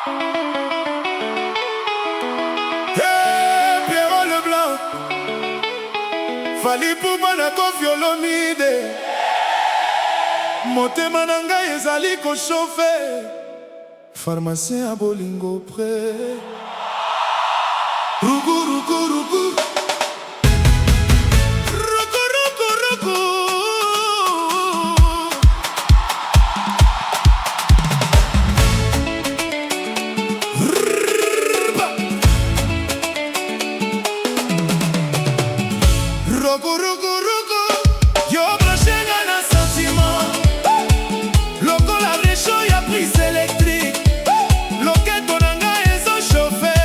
Hey, Pierrot Leblanc, Fali Poupa na Koffi Olomide. Motema na ngai ezali ko chauffe. Pharmacien à bolingo près. Rugu, rugu, rugu. Rugu, rugu, rugu. Rugu, rugu, rugu. Yo branché na sentiment. Loco la réchaud y'a prise électrique. Loketo na ngai ezo chauffe.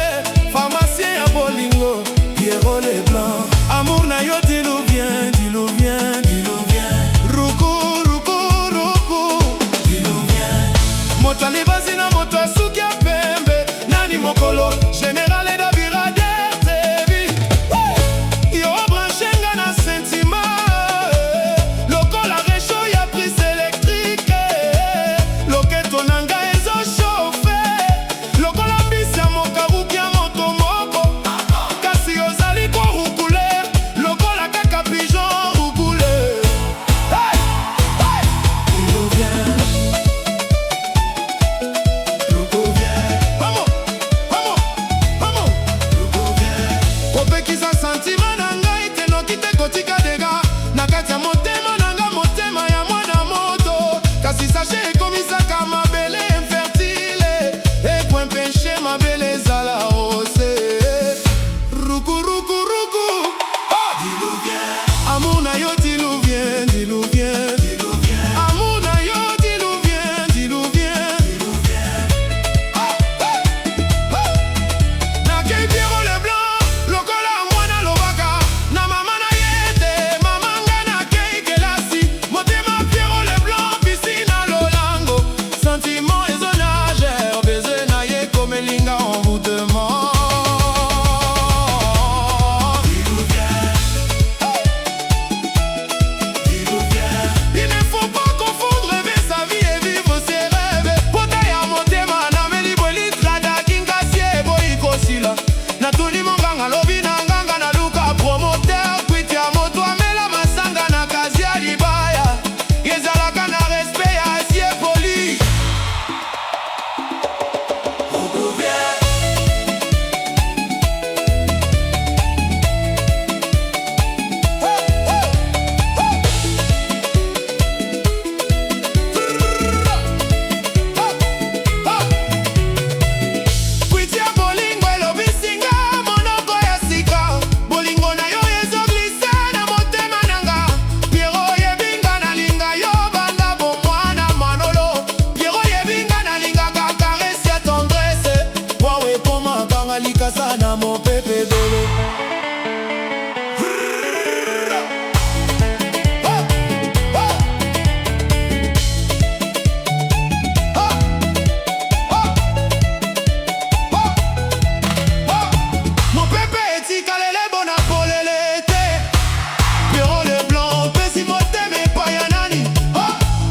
Pharmacien à bolingo. Pierrot Leblanc. Amour na yo diluvien, diluvien, diluvien. Rugu, rugu, rugu. Diluvien. Moto alibasi na moto asuki ya pembe. Nani mokolo, général et Dabirader tebi. Yo branché nga na sentiment. Loco la réchaud y'a prise électrique. Loketo na ngai ezo chauffe. Loco la bisi ya mokaruki ya moto moko. Kasi ozali ko rukule. Loco la kaka pigeon rukule. Hey! Hey! Diluvien. Luguvien. Vamos! Vamos! Vamos! Luguvien. Kopekisa sentiment na ngai te noki te kotika dega. Na kati ya motema na nga motema ya mwana moto. Kasi sachet ekomisaka mabele infertile. Epoint penché mabele ezala rose. Rugu, rugu, rugu. Ah! Diluvien. Amour na yo diluvien, diluvien, diluvien. Amour na yo diluvien, diluvien, diluvien. Ah! Hey! Hey! Nakei Pierrot Leblanc, lokola mwana lobaka. Na mama na yete, mama nga nakei kelasi. Motema Pierrot Leblanc, piscine lolango. Sentiment ezo nager, baiser na ye komelinga envoûtement. Il ne faut pas confondre rêver sa vie et vivre ses rêves. Pota ya motema na meli bolitra da kingasie boy kosila. Na tuni monganga lobi na nganga na luka promoteur kwiti ya moto amela masanga na kazi ya libaya. Yezalaka na respect ya asie poli. Kwiti ya bolingo elobisinga monoko ya sika. Bolingo na yo ezo glisse na motema nanga. Pierrot yebinga na linga yo banda bomwana manolo. Pierrot yebinga na linga ka caresse ya tendresse. Wawe koma kanga likasa na mopepe dolo. Mon pépé etikalele bona polele te. Pierrot Leblanc pesi motema epai ya nani.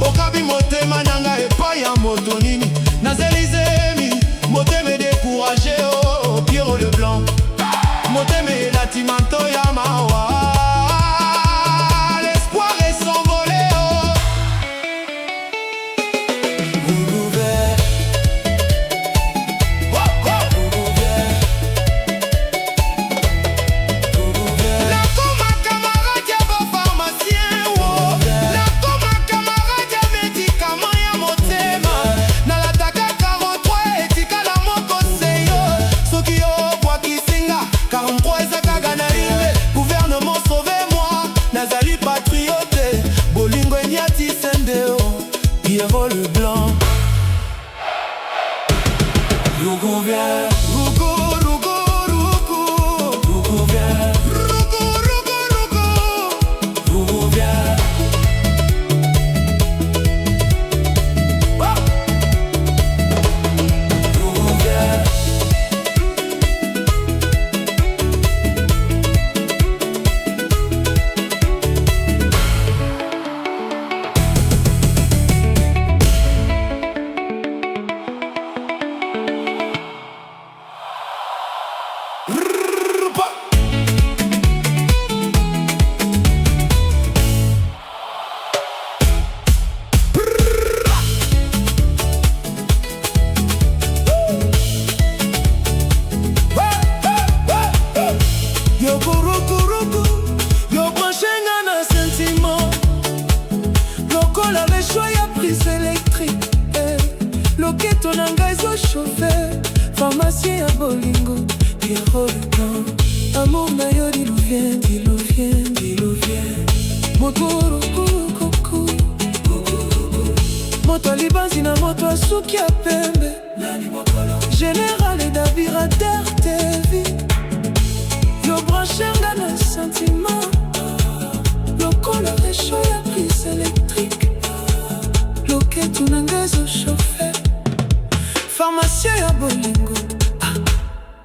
Okabi motema nanga epai ya moto nini. Nazelizemi motema découragé. Oh Pierrot Leblanc. Motema elatimanto ya mawa. L'espoir est s'envolé. Oh Luguvien. La coma camarade ya ba pharmacien. La coma camarade ya médicament ya motema. Na la taka 43 etikala moko seyo. Soki yo bwaki singa 43 ezakaka na rimbe. Gouvernement sauvez-moi. Nazali patriote. Bolingo enyati sendeo. Pierrot Leblanc. Luguvien. Rugu, rugu, rugu. Luguvien. Rugu, rugu, rugu. Luguvien. Ah! Luguvien. chauffer. Pharmacien ya bolingo, Pierrot Leblanc. Amour na yo diluvien, diluvien, diluvien. Mokuru kuku, moto alibanzi na moto asuki ya pembe. Général et Dabirater TV. Yo branchenga na sentiment. Lokola réchaud ya prise électrique. Loketo nanga ezochauffe. Pharmacien ya bolingo,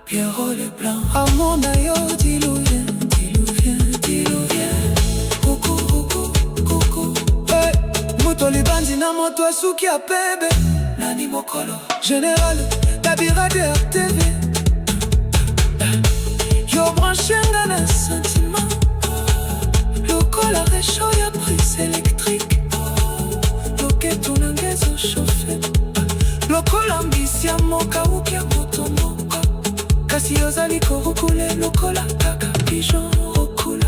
Pierrot Leblanc. Amour na yo diluvien, diluvien, diluvien. Kuku, kuku, kuku. Hey, moto libanzi na moto asuki ya pembe. Nani mokolo Général Dabirater TV. Yo branchenga na sentiment. Lokola réchaud ya prise électrique. Loketo nanga ezochauffe. Lokola mbisi ya moka uki ya moto moko. Kasi ozali korukule lokola kaka pigeon rokula.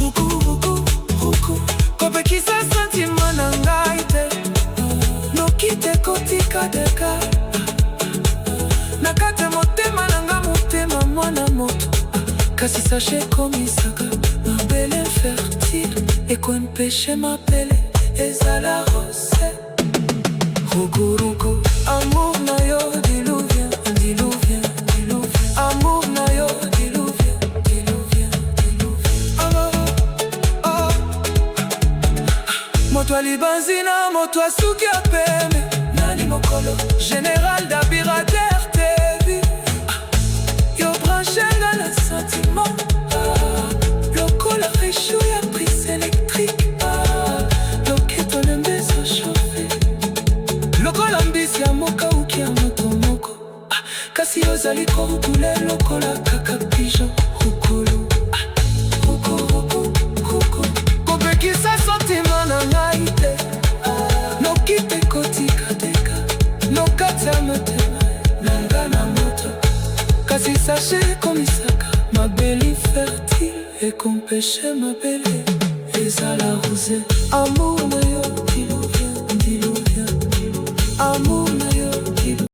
Ruku, ruku, ruku. Kopekisa sentiment na ngai te. Nokite kotika deka. Nakate motema nanga motema mwana moto. Kasi sache komisaka mabele infertile. Ekompeshe mapele ezala rose. Ruku, ruku. Amour na yo diluvien, diluvien, diluvien. Amour na yo diluvien, diluvien, diluvien. Oh, oh. Moto alibanzi na moto asuki ya pembe. Nani mokolo Général Dabirater TV. Yo branchenga na sentiment. Lokola réchaud ya prise électrique. Loketo nanga ezochauffe. Lokola mbisi ya moka uki ya moto moko. Kasi ozali korukule lokola kaka pigeon rukulu. Ruku, ruku, ruku. Kopekisa sentiment na ngai te. Nokite kotika deka. Nokati ya motema nanga na moto. Kasi sache komisaka mabele fertile. Ekompeshe mabele ezala rose. Amour na yo